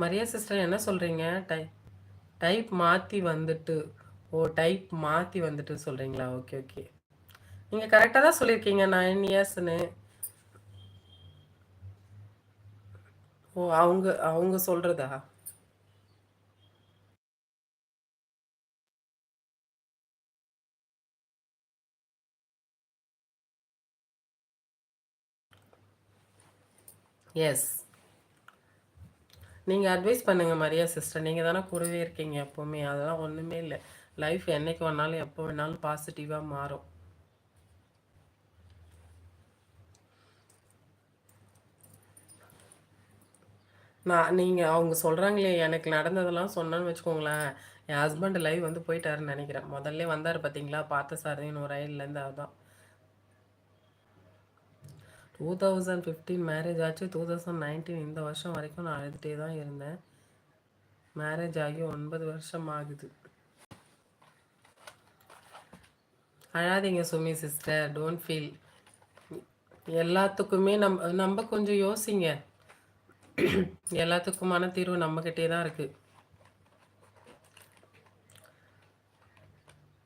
Maria sister என்ன சொல்கிறீங்க? Type மாற்றி வந்துட்டு. ஓ, டைப் மாற்றி வந்துட்டு சொல்கிறீங்களா? Okay okay. நீங்கள் கரெக்டாக தான் சொல்லியிருக்கீங்க 9 இயர்ஸ்னு. ஓ, அவங்க அவங்க சொல்கிறதா? எஸ். நீங்கள் அட்வைஸ் பண்ணுங்கள் மரியா சிஸ்டர். நீங்கள் தானே கூடவே இருக்கீங்க எப்போவுமே. அதெல்லாம் ஒன்றுமே இல்லை. லைஃப் என்னைக்கு வேணாலும் எப்போ வேணாலும் பாசிட்டிவாக மாறும். நீங்கள் அவங்க சொல்கிறாங்களே, எனக்கு நடந்ததெல்லாம் சொன்னேன்னு வச்சுக்கோங்களேன், என் ஹஸ்பண்ட் லைவ் வந்து போயிட்டாருன்னு நினைக்கிறேன். முதல்ல வந்தார் பார்த்தீங்களா, பார்த்த சாரதின்னு ஒரு ரயில்லேருந்து. அதுதான் 2015 மேரேஜ் ஆச்சு. 2019 இந்த வருஷம் வரைக்கும் நான் அழுதுகிட்டே தான் இருந்தேன். மேரேஜ் ஆகி 9 வருஷம் ஆகுது. அழாதீங்க சுமி சிஸ்டர், டோன்ட் ஃபீல். எல்லாத்துக்குமே நம்ம கொஞ்சம் யோசிங்க. எல்லாத்துக்குமான தீர்வு நம்மக்கிட்டே தான் இருக்குது.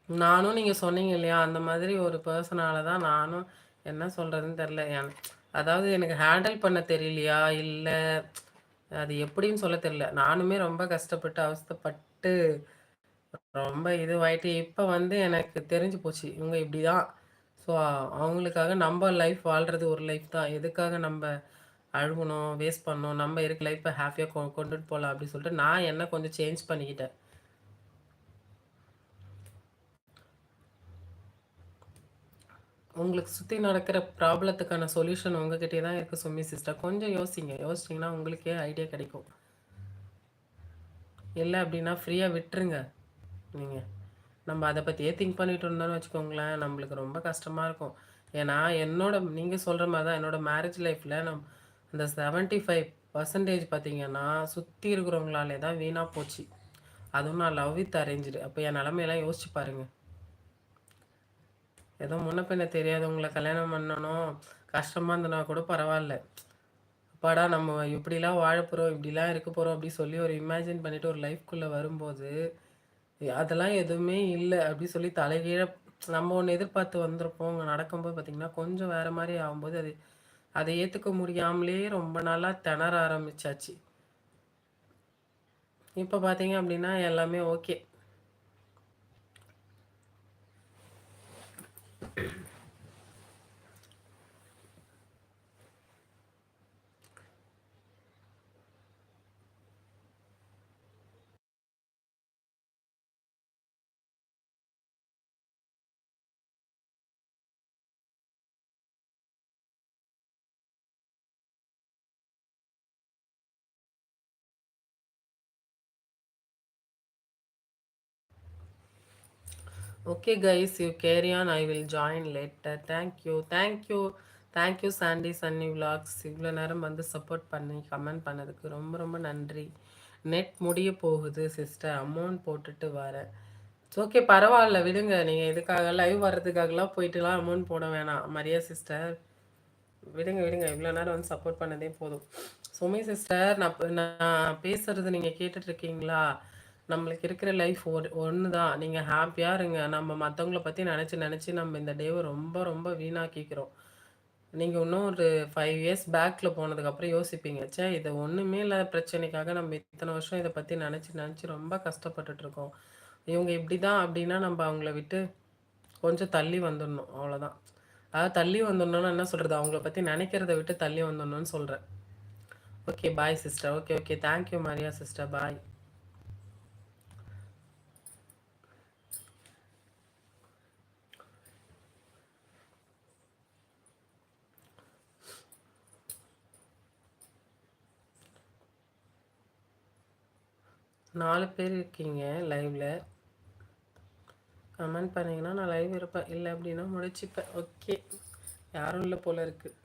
நானும் நீங்கள் சொன்னீங்க இல்லையா, அந்த மாதிரி ஒரு பர்சனால தான் நானும் என்ன சொல்கிறதுன்னு தெரில. அதாவது எனக்கு ஹேண்டில் பண்ண தெரியலையா, இல்லை அது எப்படின்னு சொல்ல தெரியல. நானுமே ரொம்ப கஷ்டப்பட்டு அவஸ்தைப்பட்டு ரொம்ப இதுவாயிட்டு இப்போ வந்து எனக்கு தெரிஞ்சு போச்சு இவங்க இப்படி தான். ஸோ அவங்களுக்காக நம்ம லைஃப் வாழ்கிறது ஒரு லைஃப் தான். எதுக்காக நம்ம அழுகணும், வேஸ்ட் பண்ணணும்? நம்ம இருக்க லைஃப்பை ஹாப்பியாக கொண்டுட்டு போகலாம் அப்படின்னு சொல்லிட்டு நான் என்ன கொஞ்சம் சேஞ்ச் பண்ணிக்கிட்டேன். உங்களுக்கு சுற்றி நடக்கிற ப்ராப்ளத்துக்கான சொல்யூஷன் உங்ககிட்டே தான் இருக்குது சுமி சிஸ்டர். கொஞ்சம் யோசிங்க. யோசிச்சிங்கன்னா உங்களுக்கே ஐடியா கிடைக்கும். இல்லை அப்படின்னா ஃப்ரீயாக விட்டுருங்க. நீங்கள் நம்ம அதை பற்றியே திங்க் பண்ணிட்டு இருந்தோம்னு வச்சுக்கோங்களேன், நம்மளுக்கு ரொம்ப கஷ்டமாக இருக்கும். ஏன்னா நீங்கள் சொல்கிற மாதிரி தான் என்னோடய மேரேஜ் லைஃப்பில் அந்த 75% பார்த்தீங்கன்னா சுற்றி இருக்கிறவங்களாலே தான் வீணாக போச்சு. அதுவும் நான் லவ் வித் அரேஞ்சு. அப்போ என் நிலமையெல்லாம் யோசிச்சு பாருங்கள். ஏதோ முன்ன பின்ன தெரியாதவங்களை கல்யாணம் பண்ணணும், கஷ்டமாக இருந்தனா கூட பரவாயில்ல. அப்பாடா நம்ம இப்படிலாம் வாழ போகிறோம், இப்படிலாம் இருக்க போகிறோம் அப்படி சொல்லி ஒரு இமேஜின் பண்ணிவிட்டு ஒரு லைஃப்குள்ளே வரும்போது அதெல்லாம் எதுவுமே இல்லை அப்படி சொல்லி தலைகீழ நம்ம ஒன்று எதிர்பார்த்து வந்திருப்போம். அங்கே நடக்கும்போது பார்த்திங்கன்னா கொஞ்சம் வேறு மாதிரி ஆகும்போது அதை ஏற்றுக்க முடியாமலே ரொம்ப நாளாக திணற ஆரம்பிச்சாச்சு. இப்போ பார்த்தீங்க அப்படின்னா எல்லாமே okay. Okay guys, you carry on. I will join later. Thank you Sandy Sunny விலாக்ஸ். இவ்வளோ நேரம் வந்து சப்போர்ட் பண்ணி கமெண்ட் பண்ணதுக்கு ரொம்ப ரொம்ப நன்றி. நெட் முடிய போகுது சிஸ்டர், அமௌண்ட் போட்டுட்டு வரேன். ஓகே பரவாயில்ல, விடுங்க. நீங்கள் இதுக்காக லைவ் வர்றதுக்காகலாம் போயிட்டுலாம் அமௌண்ட் போட வேணாம் மரியா சிஸ்டர். விடுங்க விடுங்க, இவ்வளோ நேரம் வந்து சப்போர்ட் பண்ணதே போதும். சுமி சிஸ்டர், நான் பேசுகிறது நீங்கள் கேட்டுட்ருக்கீங்களா? நம்மளுக்கு இருக்கிற லைஃப் ஒன்று தான். நீங்கள் ஹாப்பியாக இருங்க. நம்ம மற்றவங்கள பற்றி நினச்சி நம்ம இந்த டேவை ரொம்ப ரொம்ப வீணாக்கிக்கிறோம். நீங்கள் இன்னும் ஒரு 5 இயர்ஸ் பேக்கில் போனதுக்கப்புறம் யோசிப்பீங்க, சே இதை ஒன்றுமே இல்லாத பிரச்சனைக்காக நம்ம இத்தனை வருஷம் இதை பற்றி நினச்சி ரொம்ப கஷ்டப்பட்டுட்ருக்கோம். இவங்க இப்படி தான் அப்படின்னா நம்ம அவங்கள விட்டு கொஞ்சம் தள்ளி வந்துடணும், அவ்வளோதான். அதாவது தள்ளி வந்துடணும்னு என்ன சொல்கிறது, அவங்கள பற்றி நினைக்கிறத விட்டு தள்ளி வந்துடணும்னு சொல்கிறேன். Okay bye sister. Okay okay, thank you Maria sister, bye. 4 பேர் இருக்கீங்க லைவில். கமெண்ட் பண்ணிங்கன்னா நான் லைவ் இருப்பேன், இல்லை அப்படின்னா முடிச்சுப்பேன். ஓகே, யாரும் இல்லை போல இருக்குது.